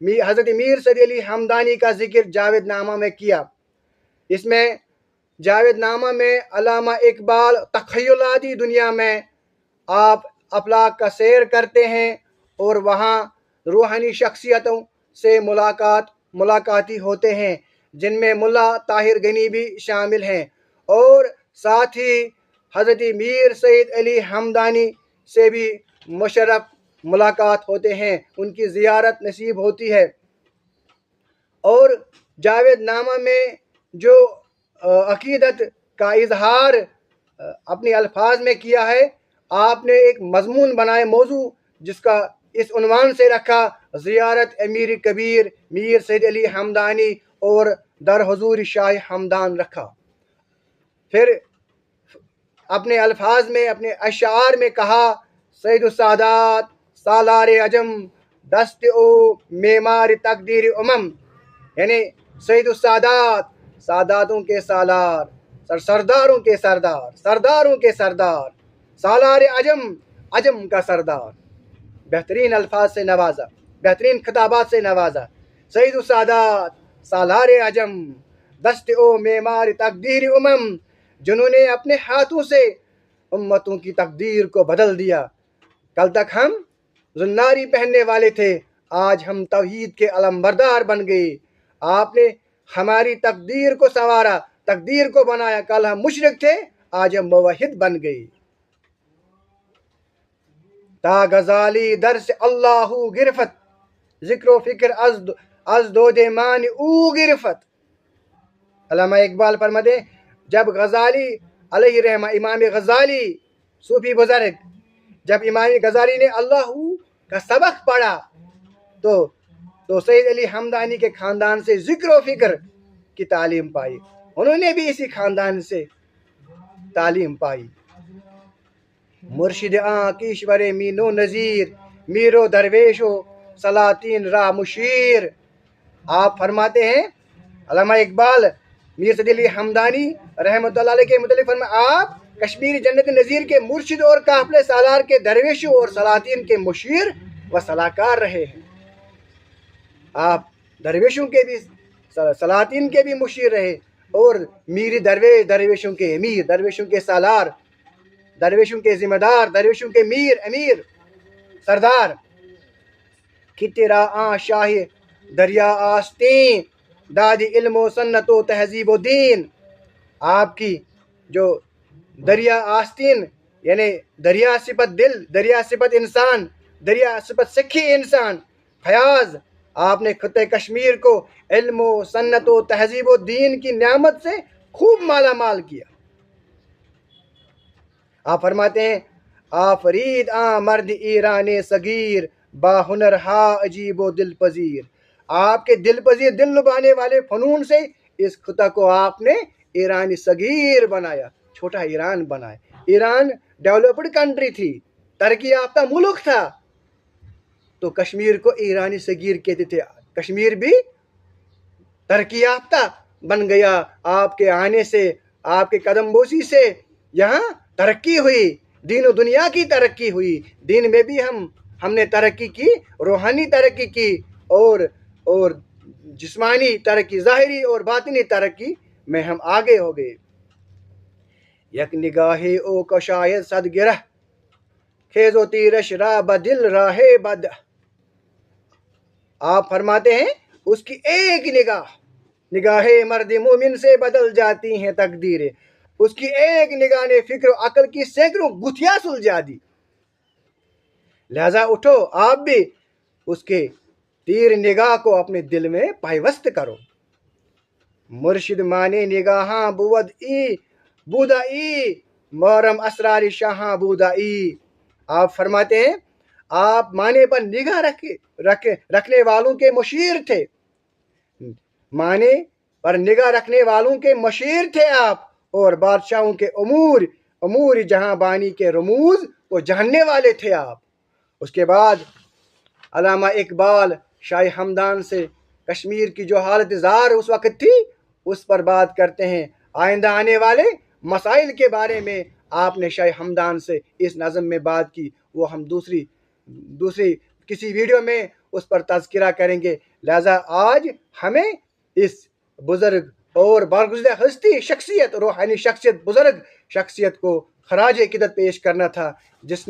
حضرت میر سید علی ہمدانی کا ذکر جاوید نامہ میں کیا۔ اس میں جاوید نامہ میں علامہ اقبال تخیلاتی دنیا میں آپ افلاک کا سیر کرتے ہیں اور وہاں روحانی شخصیتوں سے ملاقاتی ہوتے ہیں، جن میں ملا طاہر گنی بھی شامل ہیں، اور ساتھ ہی حضرت میر سید علی ہمدانی سے بھی مشرف ملاقات ہوتے ہیں، ان کی زیارت نصیب ہوتی ہے۔ اور جاوید نامہ میں جو عقیدت کا اظہار اپنے الفاظ میں کیا ہے، آپ نے ایک مضمون بنائے، موضوع، جس کا اس عنوان سے رکھا زیارت امیر کبیر میر سید علی ہمدانی اور در حضور شاہ ہمدان رکھا۔ پھر اپنے الفاظ میں، اپنے اشعار میں کہا، سید السادات سالار عجم دست او معمار تقدیر امم، یعنی سید السادات، ساداتوں کے سالار، سرداروں کے سردار، سرداروں کے سردار، سالار عجم، عجم کا سردار، بہترین الفاظ سے نوازا، بہترین خطابات سے نوازا۔ سید السادات سالار عجم دست او معمار تقدیر امم، جنہوں نے اپنے ہاتھوں سے امتوں کی تقدیر کو بدل دیا۔ کل تک ہم زناری پہننے والے تھے، آج ہم توحید کے علمبردار بن گئے۔ آپ نے ہماری تقدیر کو سنوارا، تقدیر کو بنایا۔ کل ہم مشرک تھے، آج ہم موحد بن گئے۔ تا غزالی در سے اللہ گرفت، ذکر و فکر از دود مان او گرفت۔ علامہ اقبال فرماتے ہیں، جب غزالی علیہ رحمہ، امام غزالی صوفی بزرگ، جب امام غزالی نے اللہ کا سبق پڑھا تو سید علی ہمدانی کے خاندان سے ذکر و فکر کی تعلیم پائی، انہوں نے بھی اسی خاندان سے تعلیم پائی۔ مرشد کیشور مینو نذیر، میرو درویش و سلاطین را مشیر۔ آپ فرماتے ہیں، علامہ اقبال میر سید علی ہمدانی رحمۃ اللہ علیہ کے متعلق آپ کشمیری جنت نذیر کے مرشد اور قافلہ سالار کے درویشوں اور سلاطین کے مشیر و صلاحکار رہے ہیں۔ آپ درویشوں کے بھی، سلاطین کے بھی مشیر رہے، اور میری درویشوں کے امیر، درویشوں کے سالار، درویشوں کے ذمہ دار، درویشوں کے میر، امیر، سردار۔ کہ تیرا شاہ دریا آستین، دادی علم و سنت و تہذیب و دین۔ آپ کی جو دریا آستین، یعنی دریا صفت دل، دریا صفت انسان، دریا صفت سکھی انسان، فیاض، آپ نے خطہ کشمیر کو علم و سنت و تہذیب و دین کی نعمت سے خوب مالا مال کیا۔ آپ فرماتے ہیں، آفرید مرد ایران صغیر، با ہنر ہا عجیب و دل پذیر۔ آپ کے دل پذیر، دل لبانے والے فنون سے اس خطہ کو آپ نے ایرانی صغیر بنایا، چھوٹا ایران بنایا۔ ایران ڈیولپڈ کنٹری تھی، ترقی یافتہ ملک تھا، تو کشمیر کو ایرانی صغیر کہتے تھے۔ کشمیر بھی ترقی یافتہ بن گیا آپ کے آنے سے، آپ کے قدم بوسی سے۔ یہاں ترقی ہوئی، دین و دنیا کی ترقی ہوئی، دین میں بھی ہم نے ترقی کی، روحانی ترقی کی، اور جسمانی ترقی، ظاہری اور باطنی ترقی میں ہم آگے ہو گئے۔ یک نگاہ او کا شاید صد گرہ، خیز و تیرش را بدل راہ بد۔ آپ فرماتے ہیں، اس کی ایک نگاہ مرد مومن سے بدل جاتی ہیں تقدیریں۔ اس کی ایک نگاہ نے فکر و عقل کی سینکڑوں گتھیاں سلجھا دی۔ لہذا اٹھو، آپ بھی اس کے تیر نگاہ کو اپنے دل میں پیوست کرو۔ مرشد مانے نگاہاں بودا ای، محرم اسرار شاہاں بودا ای۔ آپ فرماتے ہیں، آپ معنی پر نگاہ رکھنے والوں کے مشیر تھے، معنی پر نگاہ رکھنے والوں کے مشیر تھے آپ، اور بادشاہوں کے امور جہاں بانی کے رموز کو جاننے والے تھے آپ۔ اس کے بعد علامہ اقبال شاہ ہمدان سے کشمیر کی جو حالت زار اس وقت تھی، اس پر بات کرتے ہیں۔ آئندہ آنے والے مسائل کے بارے میں آپ نے شاہ ہمدان سے اس نظم میں بات کی، وہ ہم دوسری کسی ویڈیو میں اس پر تذکرہ کریں گے۔ لہذا آج ہمیں اس بزرگ اور برگزیدہ ہستی شخصیت، روحانی شخصیت، بزرگ شخصیت کو خراج عقیدت پیش کرنا تھا، جس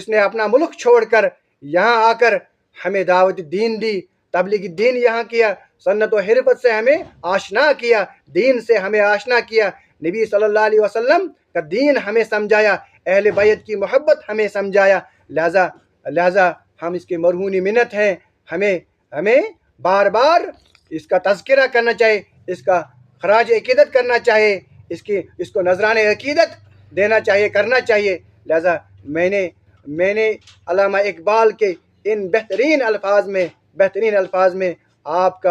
نے اپنا ملک چھوڑ کر یہاں آ کر ہمیں دعوت دین دی، تبلیغ دین یہاں کیا، سنت و حرفت سے ہمیں آشنا کیا، دین سے ہمیں آشنا کیا، نبی صلی اللہ علیہ وسلم کا دین ہمیں سمجھایا، اہل بیت کی محبت ہمیں سمجھایا۔ لہذا ہم اس کے مرہونی منت ہیں، ہمیں بار بار اس کا تذکرہ کرنا چاہیے، اس کا خراج عقیدت کرنا چاہیے، اس کو نذران عقیدت دینا چاہیے، کرنا چاہیے۔ لہذا میں نے علامہ اقبال کے ان بہترین الفاظ میں آپ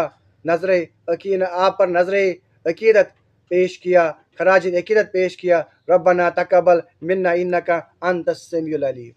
پر نظر عقیدت پیش کیا، خراج عقیدت پیش کیا۔ ربنا تقبل منا انک انت السمیع العلیم۔